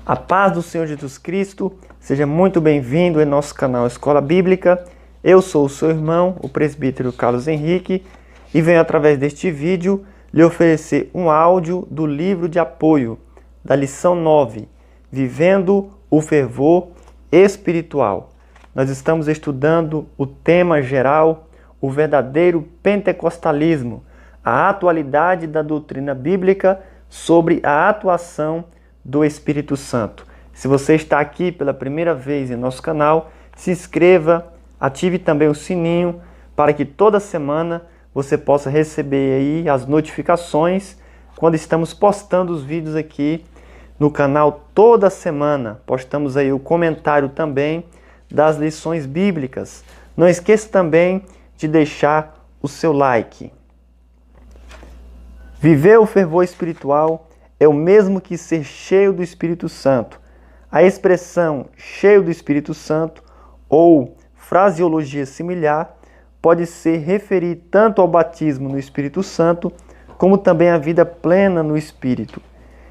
A paz do Senhor Jesus Cristo, seja muito bem-vindo em nosso canal Escola Bíblica. Eu sou o seu irmão, o presbítero Carlos Henrique, e venho através deste vídeo lhe oferecer um áudio do livro de apoio da lição 9, Vivendo o Fervor Espiritual. Nós estamos estudando o tema geral, o verdadeiro pentecostalismo, a atualidade da doutrina bíblica sobre a atuação do Espírito Santo. Se você está aqui pela primeira vez em nosso canal, se inscreva, ative também o sininho para que toda semana você possa receber aí as notificações quando estamos postando os vídeos aqui no canal toda semana. Postamos aí o comentário também das lições bíblicas. Não esqueça também de deixar o seu like. Viver o fervor espiritual é o mesmo que ser cheio do Espírito Santo. A expressão cheio do Espírito Santo ou fraseologia similar pode se referir tanto ao batismo no Espírito Santo como também à vida plena no Espírito.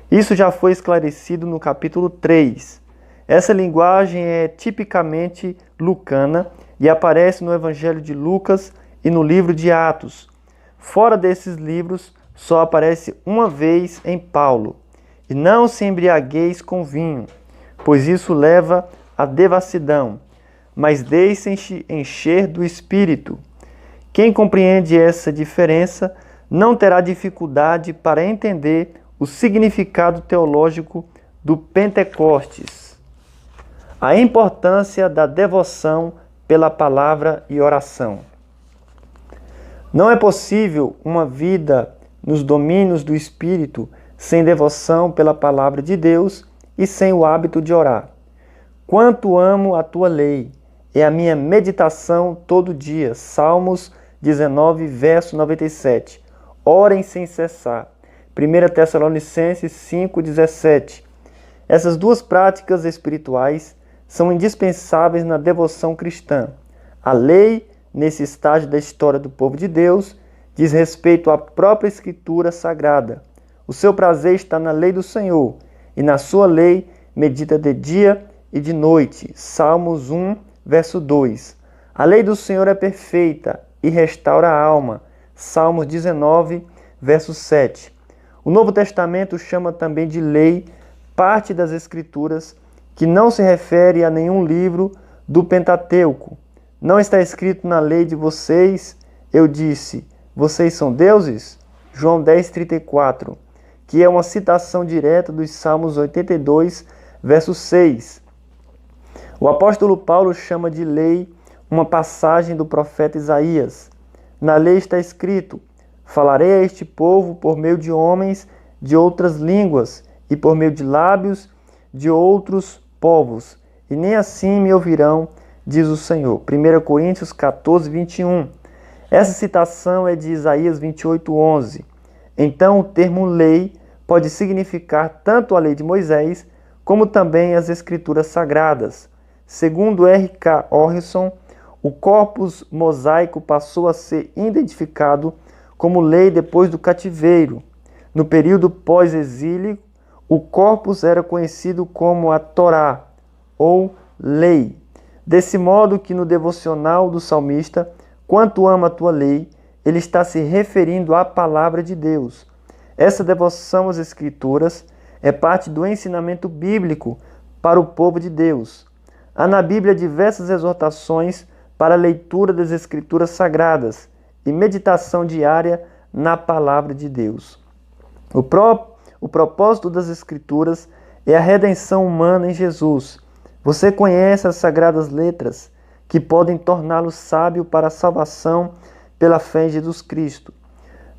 Isso já foi esclarecido no capítulo 3. Essa linguagem é tipicamente lucana e aparece no Evangelho de Lucas e no livro de Atos. Fora desses livros, só aparece uma vez em Paulo. E não se embriagueis com vinho, pois isso leva à devassidão, mas deixem-se encher do Espírito. Quem compreende essa diferença não terá dificuldade para entender o significado teológico do Pentecostes. A importância da devoção pela palavra e oração. Não é possível uma vida nos domínios do Espírito sem devoção pela palavra de Deus e sem o hábito de orar. Quanto amo a tua lei, é a minha meditação todo dia. Salmos 19, verso 97. Orem sem cessar. 1 Tessalonicenses 5, 17. Essas duas práticas espirituais são indispensáveis na devoção cristã. A lei, nesse estágio da história do povo de Deus, diz respeito à própria Escritura Sagrada. O seu prazer está na lei do Senhor, e na sua lei medita de dia e de noite. Salmos 1, verso 2. A lei do Senhor é perfeita e restaura a alma. Salmos 19, verso 7. O Novo Testamento chama também de lei parte das Escrituras que não se refere a nenhum livro do Pentateuco. Não está escrito na lei de vocês, eu disse, vocês são deuses? João 10, 34, que é uma citação direta dos Salmos 82, verso 6. O apóstolo Paulo chama de lei uma passagem do profeta Isaías. Na lei está escrito, falarei a este povo por meio de homens de outras línguas e por meio de lábios de outros povos, e nem assim me ouvirão, diz o Senhor. 1 Coríntios 14, 21. Essa citação é de Isaías 28, 11. Então, o termo lei pode significar tanto a lei de Moisés, como também as Escrituras Sagradas. Segundo R.K. Orson, o corpus mosaico passou a ser identificado como lei depois do cativeiro. No período pós-exílio, o corpus era conhecido como a Torá, ou lei. Desse modo que no devocional do salmista, quanto ama a tua lei, ele está se referindo à palavra de Deus. Essa devoção às Escrituras é parte do ensinamento bíblico para o povo de Deus. Há na Bíblia diversas exortações para a leitura das Escrituras Sagradas e meditação diária na palavra de Deus. O propósito das Escrituras é a redenção humana em Jesus. Você conhece as Sagradas Letras, que podem torná-lo sábio para a salvação pela fé em Jesus Cristo.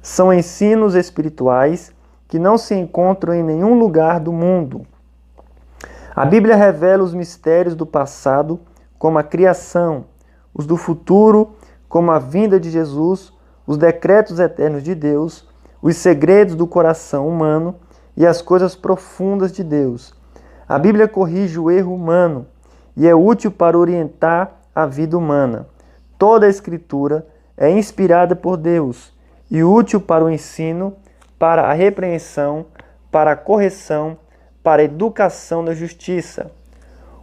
São ensinos espirituais que não se encontram em nenhum lugar do mundo. A Bíblia revela os mistérios do passado, como a criação, os do futuro, como a vinda de Jesus, os decretos eternos de Deus, os segredos do coração humano e as coisas profundas de Deus. A Bíblia corrige o erro humano e é útil para orientar a vida humana. Toda a Escritura é inspirada por Deus e útil para o ensino, para a repreensão, para a correção, para a educação na justiça.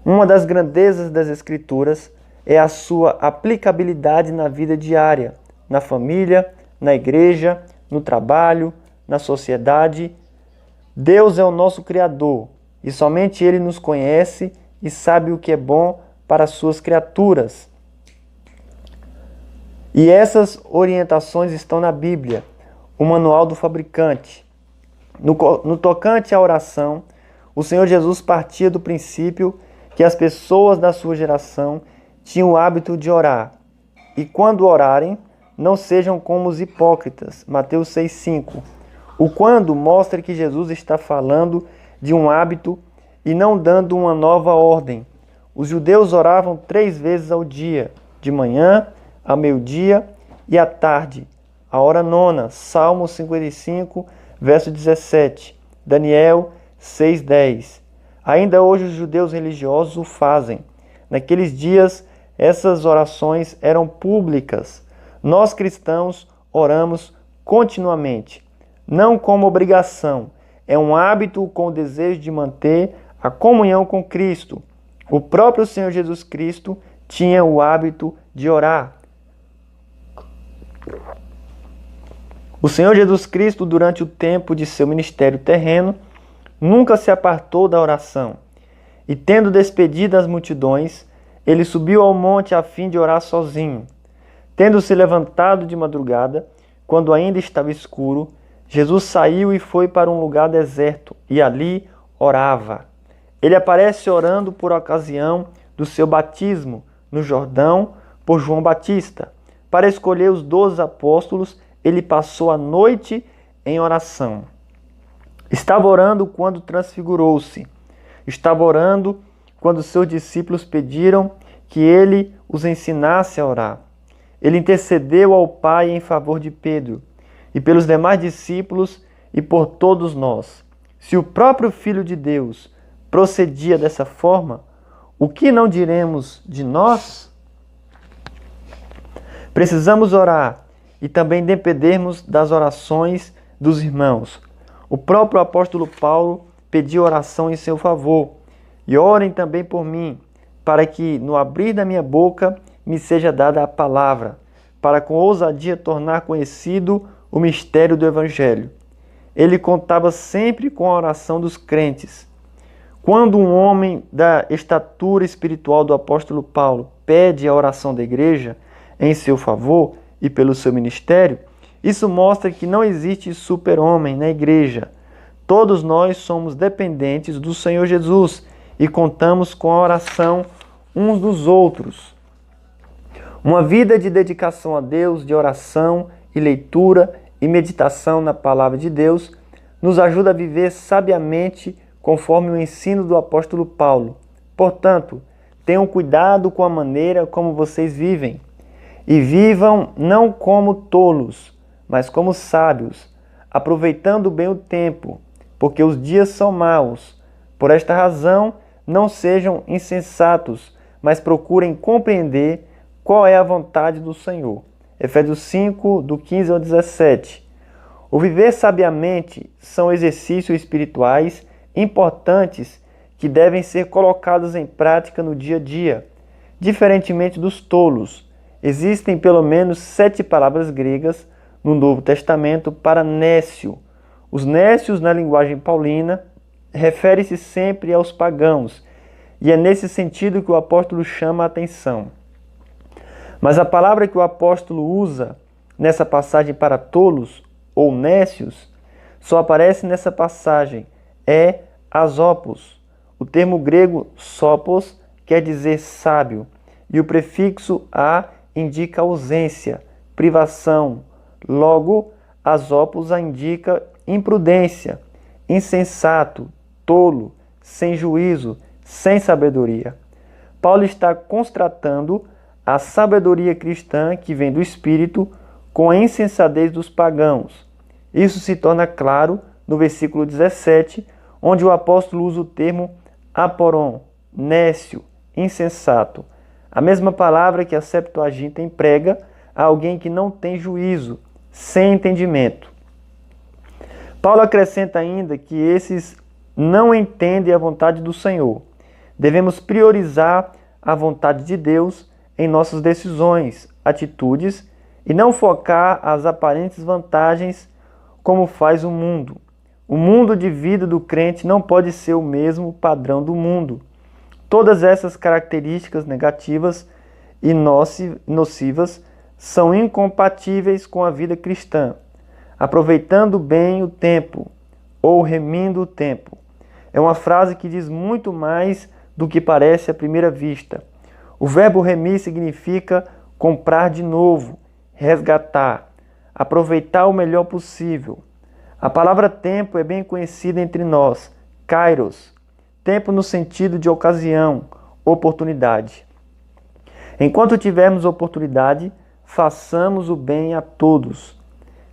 Uma das grandezas das Escrituras é a sua aplicabilidade na vida diária, na família, na igreja, no trabalho, na sociedade. Deus é o nosso Criador e somente Ele nos conhece e sabe o que é bom para as suas criaturas. E essas orientações estão na Bíblia, o manual do fabricante. No tocante à oração, o Senhor Jesus partia do princípio que as pessoas da sua geração tinham o hábito de orar. E quando orarem, não sejam como os hipócritas. Mateus 6,5. O quando mostra que Jesus está falando de um hábito e não dando uma nova ordem. Os judeus oravam 3 vezes ao dia, de manhã, ao meio-dia e à tarde. A hora nona, Salmo 55, verso 17. Daniel 6,10. Ainda hoje os judeus religiosos o fazem. Naqueles dias, essas orações eram públicas. Nós cristãos oramos continuamente, não como obrigação. É um hábito com o desejo de manter a comunhão com Cristo. O próprio Senhor Jesus Cristo tinha o hábito de orar. O Senhor Jesus Cristo, durante o tempo de seu ministério terreno, nunca se apartou da oração. E tendo despedido as multidões, ele subiu ao monte a fim de orar sozinho. Tendo se levantado de madrugada, quando ainda estava escuro, Jesus saiu e foi para um lugar deserto, e ali orava. Ele aparece orando por ocasião do seu batismo no Jordão por João Batista. Para escolher os 12 apóstolos, ele passou a noite em oração. Estava orando quando transfigurou-se. Estava orando quando seus discípulos pediram que ele os ensinasse a orar. Ele intercedeu ao Pai em favor de Pedro e pelos demais discípulos e por todos nós. Se o próprio Filho de Deus procedia dessa forma, o que não diremos de nós? Precisamos orar e também dependermos das orações dos irmãos. O próprio apóstolo Paulo pediu oração em seu favor. E orem também por mim, para que no abrir da minha boca me seja dada a palavra, para com ousadia tornar conhecido o mistério do Evangelho. Ele contava sempre com a oração dos crentes. Quando um homem da estatura espiritual do apóstolo Paulo pede a oração da igreja em seu favor e pelo seu ministério, isso mostra que não existe super-homem na igreja. Todos nós somos dependentes do Senhor Jesus e contamos com a oração uns dos outros. Uma vida de dedicação a Deus, de oração e leitura e meditação na palavra de Deus, nos ajuda a viver sabiamente conforme o ensino do apóstolo Paulo. Portanto, tenham cuidado com a maneira como vocês vivem e vivam não como tolos, mas como sábios, aproveitando bem o tempo, porque os dias são maus. Por esta razão, não sejam insensatos, mas procurem compreender qual é a vontade do Senhor. Efésios 5, do 15 ao 17. O viver sabiamente são exercícios espirituais importantes que devem ser colocados em prática no dia a dia. Diferentemente dos tolos, existem pelo menos 7 palavras gregas no Novo Testamento para nécio. Os nécios, na linguagem paulina, refere-se sempre aos pagãos, e é nesse sentido que o apóstolo chama a atenção. Mas a palavra que o apóstolo usa nessa passagem para tolos ou nécios só aparece nessa passagem, é asopos. O termo grego sopos quer dizer sábio, e o prefixo a indica ausência, privação. Logo, asopos a indica imprudência, insensato, tolo, sem juízo, sem sabedoria. Paulo está constatando a sabedoria cristã que vem do Espírito com a insensatez dos pagãos. Isso se torna claro no versículo 17, onde o apóstolo usa o termo aporon, nécio, insensato. A mesma palavra que a Septuaginta emprega a alguém que não tem juízo, sem entendimento. Paulo acrescenta ainda que esses não entendem a vontade do Senhor. Devemos priorizar a vontade de Deus em nossas decisões, atitudes e não focar as aparentes vantagens como faz o mundo. O mundo de vida do crente não pode ser o mesmo padrão do mundo. Todas essas características negativas e nocivas são incompatíveis com a vida cristã. Aproveitando bem o tempo ou remindo o tempo. É uma frase que diz muito mais do que parece à primeira vista. O verbo remir significa comprar de novo, resgatar, aproveitar o melhor possível. A palavra tempo é bem conhecida entre nós, kairos, tempo no sentido de ocasião, oportunidade. Enquanto tivermos oportunidade, façamos o bem a todos.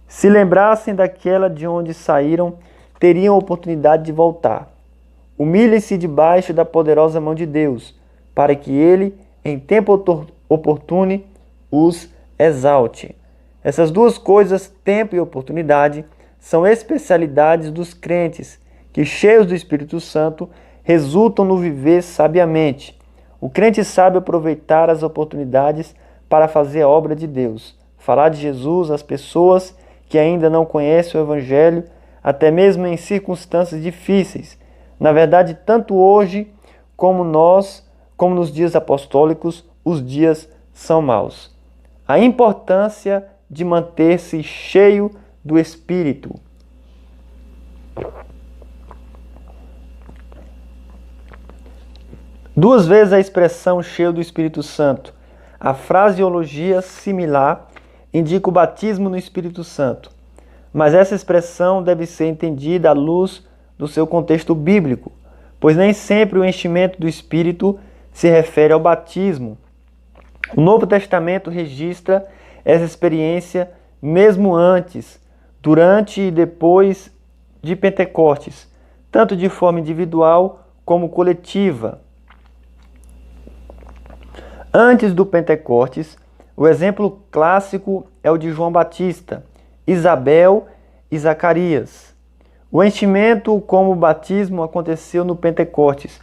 Se lembrassem daquela de onde saíram, teriam a oportunidade de voltar. Humilhem-se debaixo da poderosa mão de Deus, para que Ele, em tempo oportuno, os exalte. Essas duas coisas, tempo e oportunidade, são especialidades dos crentes, que, cheios do Espírito Santo, resultam no viver sabiamente. O crente sabe aproveitar as oportunidades para fazer a obra de Deus, falar de Jesus às pessoas que ainda não conhecem o Evangelho, até mesmo em circunstâncias difíceis. Na verdade, tanto hoje como nos dias apostólicos, os dias são maus. A importância de manter-se cheio do Espírito. Duas vezes a expressão cheio do Espírito Santo. A fraseologia similar indica o batismo no Espírito Santo. Mas essa expressão deve ser entendida à luz do seu contexto bíblico, pois nem sempre o enchimento do Espírito se refere ao batismo. O Novo Testamento registra essa experiência mesmo antes, durante e depois de Pentecostes, tanto de forma individual como coletiva. Antes do Pentecostes, o exemplo clássico é o de João Batista, Isabel e Zacarias. O enchimento como o batismo aconteceu no Pentecostes.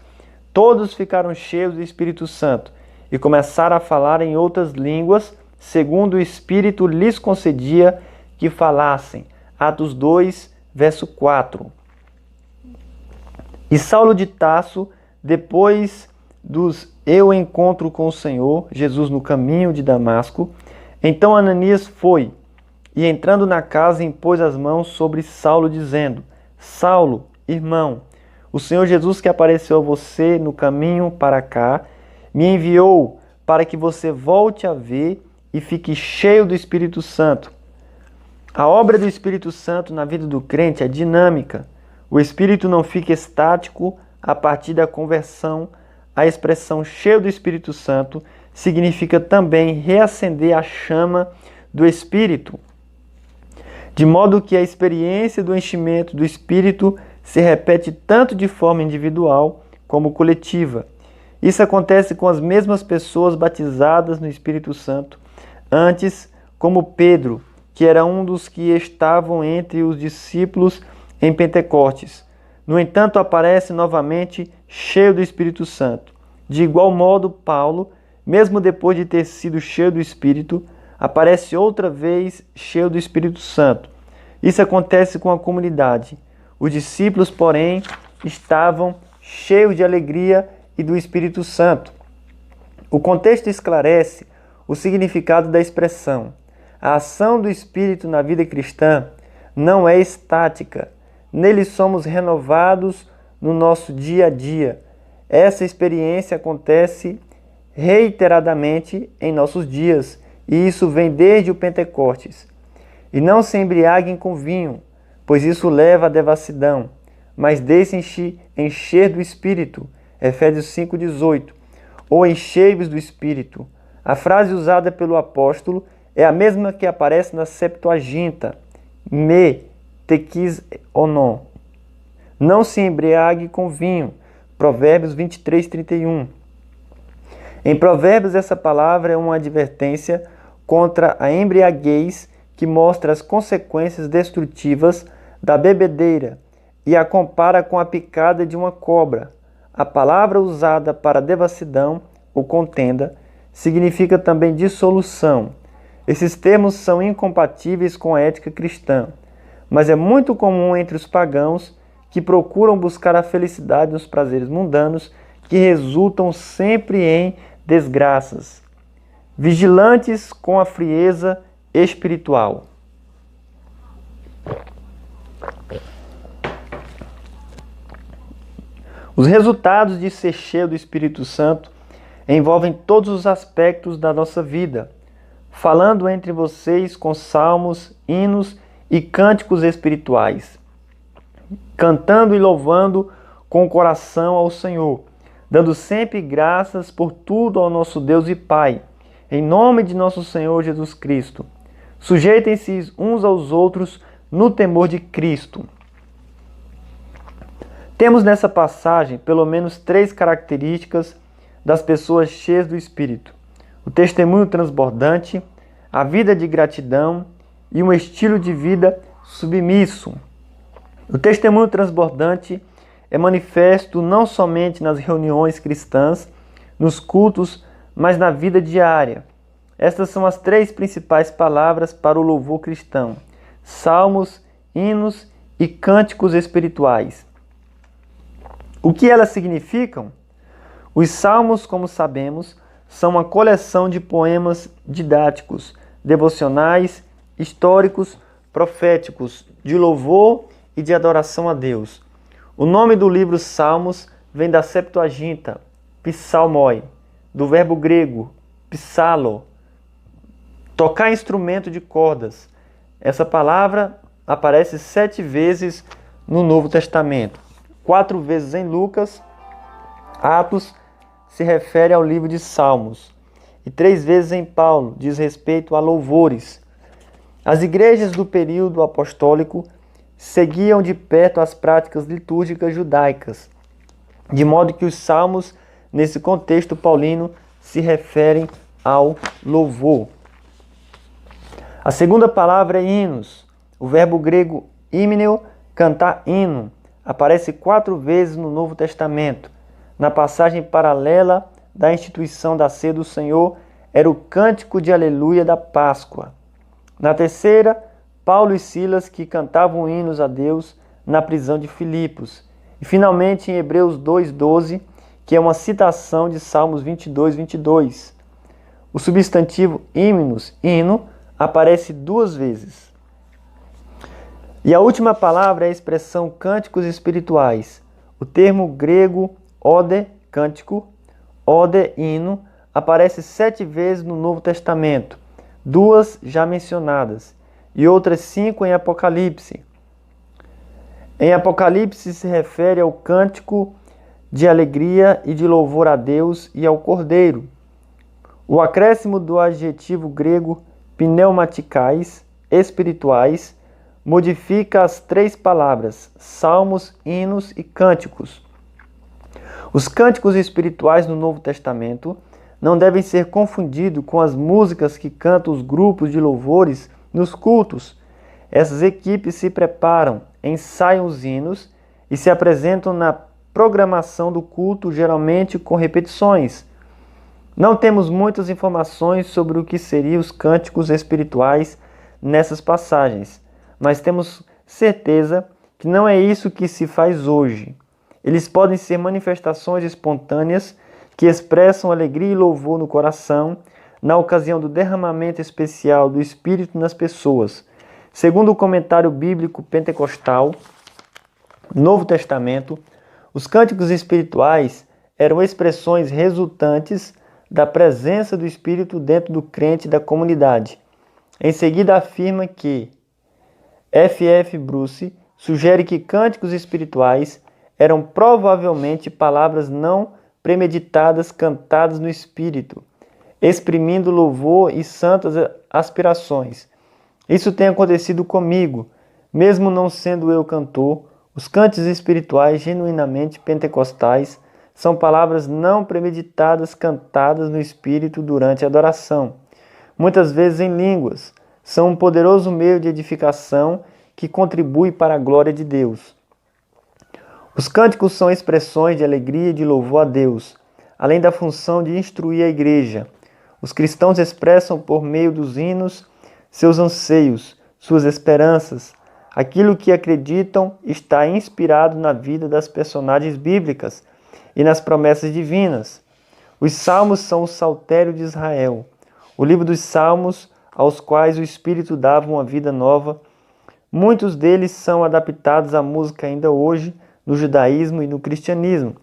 Todos ficaram cheios do Espírito Santo e começaram a falar em outras línguas, segundo o Espírito lhes concedia que falassem. Atos 2, verso 4. E Saulo de Tarso, depois dos eu encontro com o Senhor, Jesus no caminho de Damasco, então Ananias foi, e entrando na casa impôs as mãos sobre Saulo, dizendo: Saulo, irmão, o Senhor Jesus que apareceu a você no caminho para cá, me enviou para que você volte a ver e fique cheio do Espírito Santo. A obra do Espírito Santo na vida do crente é dinâmica. O Espírito não fica estático a partir da conversão. A expressão cheio do Espírito Santo significa também reacender a chama do Espírito, de modo que a experiência do enchimento do Espírito se repete tanto de forma individual como coletiva. Isso acontece com as mesmas pessoas batizadas no Espírito Santo antes, como Pedro, que era um dos que estavam entre os discípulos em Pentecostes. No entanto, aparece novamente cheio do Espírito Santo. De igual modo, Paulo, mesmo depois de ter sido cheio do Espírito, aparece outra vez cheio do Espírito Santo. Isso acontece com a comunidade. Os discípulos, porém, estavam cheios de alegria e do Espírito Santo. O contexto esclarece o significado da expressão. A ação do Espírito na vida cristã não é estática. Nele somos renovados no nosso dia a dia. Essa experiência acontece reiteradamente em nossos dias, e isso vem desde o Pentecostes. E não se embriaguem com vinho, pois isso leva à devassidão, mas deixem-se encher do Espírito. Efésios 5,18. Ou enchei-vos do Espírito. A frase usada pelo apóstolo é a mesma que aparece na Septuaginta. Me tequis onon. Não se embriague com vinho. Provérbios 23:31. Em Provérbios, essa palavra é uma advertência contra a embriaguez que mostra as consequências destrutivas da bebedeira. e a compara com a picada de uma cobra. A palavra usada para devassidão ou contenda significa também dissolução. Esses termos são incompatíveis com a ética cristã, mas é muito comum entre os pagãos que procuram buscar a felicidade nos prazeres mundanos que resultam sempre em desgraças, vigilantes com a frieza espiritual. Os resultados de ser cheio do Espírito Santo envolvem todos os aspectos da nossa vida, falando entre vocês com salmos, hinos e cânticos espirituais, cantando e louvando com o coração ao Senhor, dando sempre graças por tudo ao nosso Deus e Pai, em nome de nosso Senhor Jesus Cristo. Sujeitem-se uns aos outros no temor de Cristo. Temos nessa passagem pelo menos 3 características das pessoas cheias do Espírito: o testemunho transbordante, a vida de gratidão e um estilo de vida submisso. O testemunho transbordante é manifesto não somente nas reuniões cristãs, nos cultos, mas na vida diária. Estas são as 3 principais palavras para o louvor cristão: salmos, hinos e cânticos espirituais. O que elas significam? Os salmos, como sabemos, são uma coleção de poemas didáticos, devocionais, históricos, proféticos, de louvor e de adoração a Deus. O nome do livro Salmos vem da Septuaginta, psalmoi, do verbo grego psalo, tocar instrumento de cordas. Essa palavra aparece 7 vezes no Novo Testamento. 4 vezes em Lucas. Atos se refere ao livro de Salmos. E 3 vezes em Paulo diz respeito a louvores. As igrejas do período apostólico seguiam de perto as práticas litúrgicas judaicas, de modo que os salmos, nesse contexto paulino, se referem ao louvor. A segunda palavra é hinos. O verbo grego himneo, cantar hino, aparece 4 vezes no Novo Testamento. Na passagem paralela da instituição da ceia do Senhor, era o cântico de aleluia da Páscoa. Na terceira, Paulo e Silas que cantavam hinos a Deus na prisão de Filipos. E finalmente em Hebreus 2:12, que é uma citação de Salmos 22:22. O substantivo himnos, hino, aparece 2 vezes. E a última palavra é a expressão cânticos espirituais. O termo grego ode, cântico, ode, hino, aparece 7 vezes no Novo Testamento, 2 já mencionadas, e outras 5 em Apocalipse. Em Apocalipse se refere ao cântico de alegria e de louvor a Deus e ao Cordeiro. O acréscimo do adjetivo grego pneumaticais, espirituais, modifica as 3 palavras, salmos, hinos e cânticos. Os cânticos espirituais no Novo Testamento não devem ser confundidos com as músicas que cantam os grupos de louvores nos cultos. Essas equipes se preparam, ensaiam os hinos e se apresentam na programação do culto, geralmente com repetições. Não temos muitas informações sobre o que seriam os cânticos espirituais nessas passagens, mas temos certeza que não é isso que se faz hoje. Eles podem ser manifestações espontâneas que expressam alegria e louvor no coração na ocasião do derramamento especial do Espírito nas pessoas. Segundo o comentário bíblico pentecostal, Novo Testamento, os cânticos espirituais eram expressões resultantes da presença do Espírito dentro do crente da comunidade. Em seguida afirma que F.F. Bruce sugere que cânticos espirituais eram provavelmente palavras não premeditadas cantadas no Espírito, exprimindo louvor e santas aspirações. Isso tem acontecido comigo, mesmo não sendo eu cantor. Os cânticos espirituais genuinamente pentecostais são palavras não premeditadas cantadas no Espírito durante a adoração, muitas vezes em línguas. São um poderoso meio de edificação que contribui para a glória de Deus. Os cânticos são expressões de alegria e de louvor a Deus, além da função de instruir a igreja. Os cristãos expressam por meio dos hinos seus anseios, suas esperanças. Aquilo que acreditam está inspirado na vida das personagens bíblicas e nas promessas divinas. Os salmos são o saltério de Israel, o livro dos salmos aos quais o Espírito dava uma vida nova. Muitos deles são adaptados à música ainda hoje, no judaísmo e no cristianismo.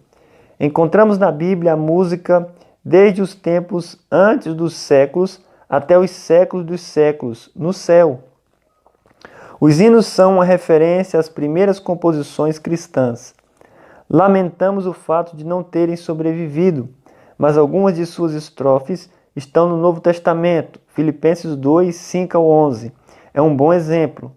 Encontramos na Bíblia a música desde os tempos antes dos séculos até os séculos dos séculos, no céu. Os hinos são uma referência às primeiras composições cristãs. Lamentamos o fato de não terem sobrevivido, mas algumas de suas estrofes estão no Novo Testamento. Filipenses 2, 5 ao 11. É um bom exemplo.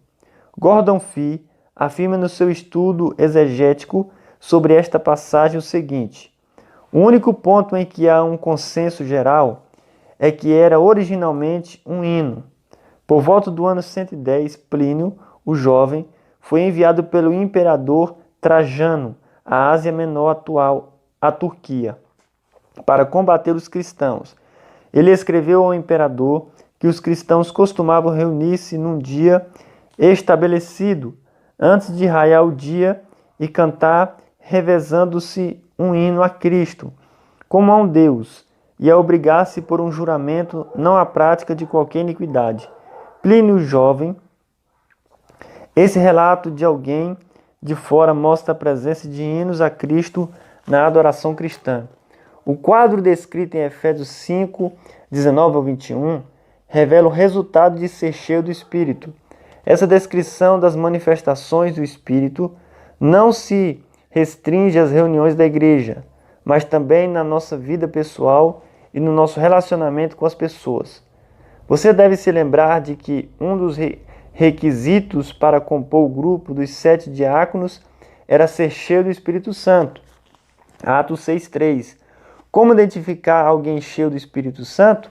Gordon Fee afirma no seu estudo exegético sobre esta passagem o seguinte: o único ponto em que há um consenso geral é que era originalmente um hino. Por volta do ano 110, Plínio, o jovem, foi enviado pelo imperador Trajano à Ásia Menor atual, a Turquia, para combater os cristãos. Ele escreveu ao imperador que os cristãos costumavam reunir-se num dia estabelecido, antes de raiar o dia, e cantar, revezando-se, um hino a Cristo, como a um Deus, e a obrigar-se por um juramento não à prática de qualquer iniquidade. Plínio Jovem. Esse relato de alguém de fora mostra a presença de hinos a Cristo na adoração cristã. O quadro descrito em Efésios 5, 19 ao 21, revela o resultado de ser cheio do Espírito. Essa descrição das manifestações do Espírito não se restringe às reuniões da igreja, mas também na nossa vida pessoal e no nosso relacionamento com as pessoas. Você deve se lembrar de que um dos requisitos para compor o grupo dos 7 diáconos era ser cheio do Espírito Santo. Atos 6,3. Como identificar alguém cheio do Espírito Santo?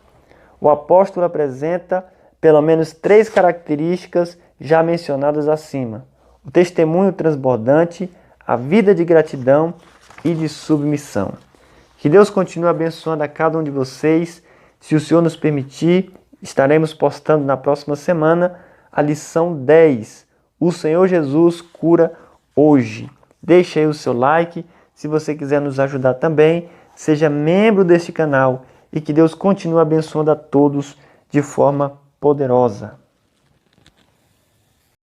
O apóstolo apresenta pelo menos 3 características já mencionadas acima: o testemunho transbordante, a vida de gratidão e de submissão. Que Deus continue abençoando a cada um de vocês. Se o Senhor nos permitir, estaremos postando na próxima semana a lição 10. O Senhor Jesus cura hoje. Deixe aí o seu like. Se você quiser nos ajudar também, seja membro deste canal e que Deus continue abençoando a todos de forma poderosa.